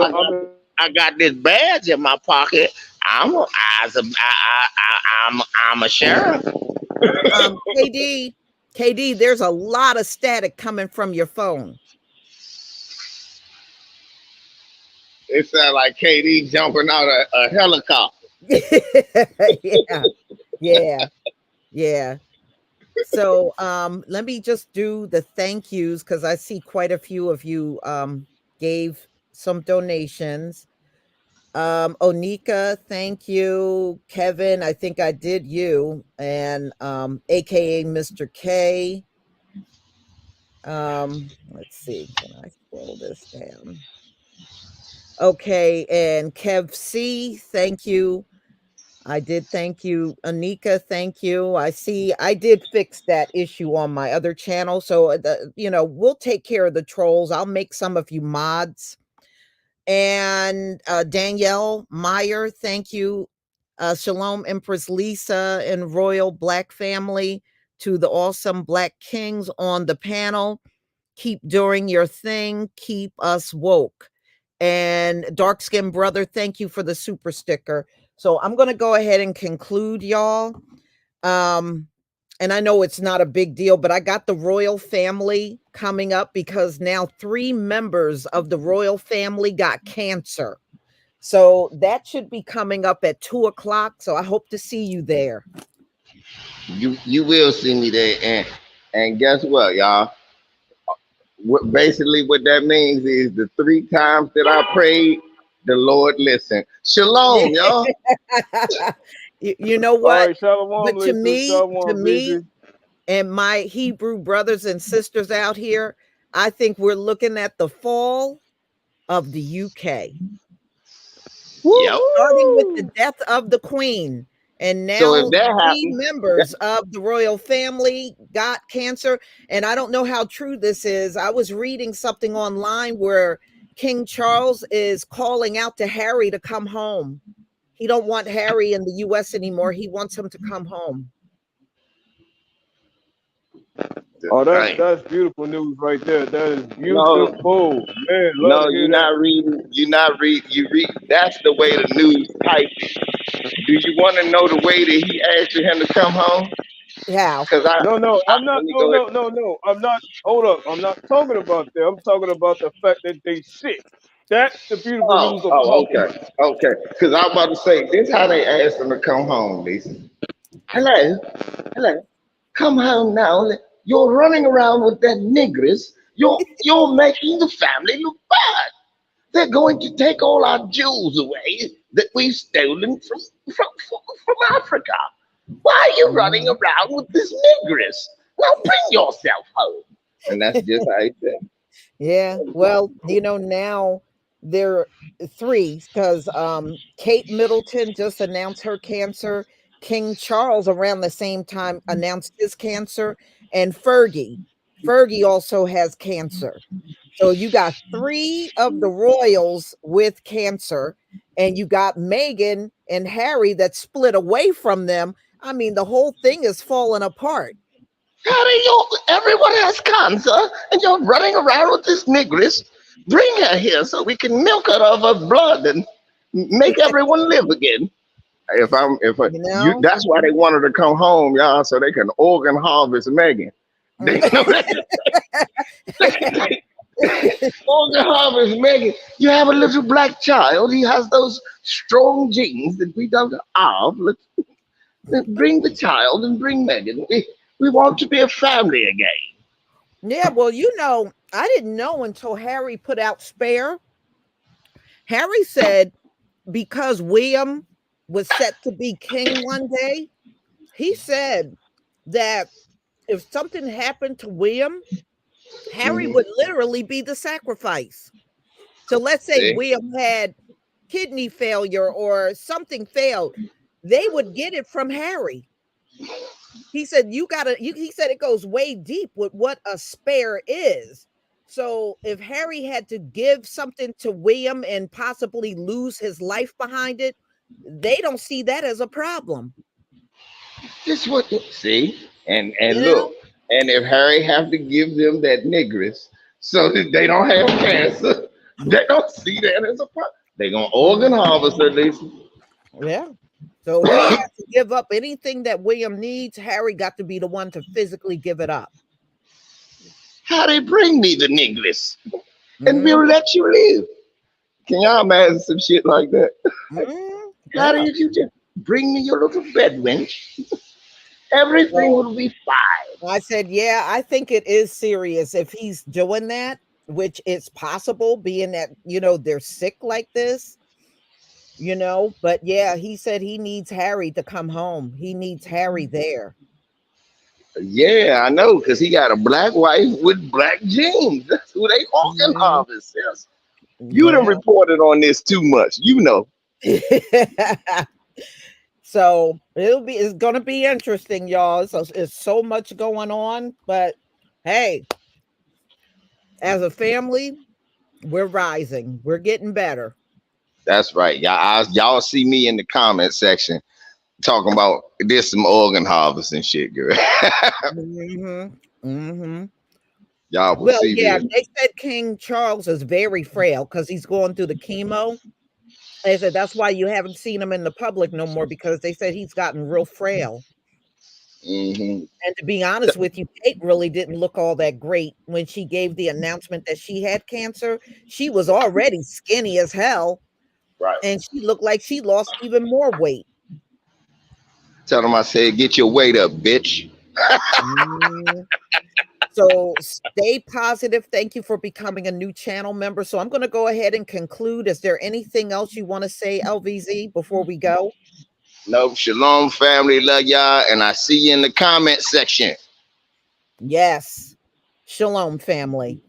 I got this badge in my pocket. I'm a sheriff. KD, there's a lot of static coming from your phone. It sounds like KD jumping out a helicopter. Yeah. So let me just do the thank yous because I see quite a few of you gave some donations. Onika, thank you. Kevin, I think I did you, and aka Mr. K. Let's see, can I scroll this down? Okay, and Kev C, thank you. I did thank you. Anika, thank you. I see I did fix that issue on my other channel. So, we'll take care of the trolls. I'll make some of you mods. And Danielle Meyer, thank you. Shalom Empress Lisa and Royal Black Family, to the awesome Black Kings on the panel. Keep doing your thing. Keep us woke. And Dark Skin Brother, thank you for the super sticker. So I'm going to go ahead and conclude, y'all. And I know it's not a big deal, but I got the royal family coming up because now 3 members of the royal family got cancer. So that should be coming up at 2:00. So I hope to see you there. You will see me there, and guess what, y'all? What that means is the 3 times that I prayed, the Lord listened. Shalom, y'all. You know what? All right, shalom, But to Lisa, me, and my Hebrew brothers and sisters out here, I think we're looking at the fall of the UK. Yep. Starting with the death of the Queen. And now So if that 3 happens, members of the royal family got cancer. And I don't know how true this is. I was reading something online where King Charles is calling out to Harry to come home. He don't want Harry in the US anymore. He wants him to come home. Oh, that's beautiful news right there. That is beautiful. Man, no, you're not reading. You're not read. You read. That's the way the news type. Do you want to know the way that he asked him to come home? Yeah. I'm not. No, I'm not. Hold up. I'm not talking about that. I'm talking about the fact that they sick. That's the beautiful news of Okay, okay. Because I'm about to say, this how they asked them to come home, Lisa. Hello, hello. Come home now. You're running around with that negress. You're making the family look bad. They're going to take all our jewels away that we've stolen from Africa. Why are you running around with this negress? Now bring yourself home. And that's just how he said. Yeah. Well, now there are three because Kate Middleton just announced her cancer. King Charles around the same time announced his cancer, and Fergie. Fergie also has cancer. So you got three of the royals with cancer, and you got Meghan and Harry that split away from them. I mean, the whole thing is falling apart. Harry, everyone has cancer, and you're running around with this negress. Bring her here so we can milk her of her blood and make everyone live again. That's why they wanted to come home, y'all, so they can organ harvest Megan. They know that. Organ harvest Megan. You have a little black child. He has those strong genes that we don't have. Let's bring the child and bring Megan. We want to be a family again. Yeah, well, I didn't know until Harry put out Spare. Harry said because William was set to be king one day, he said that if something happened to William, Harry would literally be the sacrifice. So let's say William had kidney failure or something failed, they would get it from Harry. He said he said it goes way deep with what a spare is. So if Harry had to give something to William and possibly lose his life behind it, they don't see that as a problem. This what see? And look, and if Harry have to give them that negress so that they don't have cancer, they don't see that as a problem. They're gonna organ harvest at least. Yeah. So he has to give up anything that William needs. Harry got to be the one to physically give it up. Harry, bring me the negress, and we'll let you live. Can y'all imagine some shit like that? Harry, if you just bring me your little bed wench, everything will be fine. I said, yeah, I think it is serious if he's doing that, which is possible, being that, they're sick like this. But yeah, he said he needs Harry to come home. He needs Harry there. Yeah, I know, because he got a black wife with black genes. That's who they organ harvest. Yes. You done reported on this too much, So it's gonna be interesting, y'all. So it's so much going on, but hey, as a family, we're rising. We're getting better. That's right. Y'all see me in the comment section talking about this some organ harvest and shit, girl. Y'all will see me. They said King Charles is very frail because he's going through the chemo. They said that's why you haven't seen him in the public no more, because they said he's gotten real frail. And to be honest with you, Kate really didn't look all that great when she gave the announcement that she had cancer. She was already skinny as hell. Right. And she looked like she lost even more weight. Tell them I said, get your weight up, bitch. So stay positive. Thank you for becoming a new channel member. So I'm going to go ahead and conclude. Is there anything else you want to say, LVZ, before we go? No, shalom, family. Love y'all. And I see you in the comment section. Yes. Shalom, family.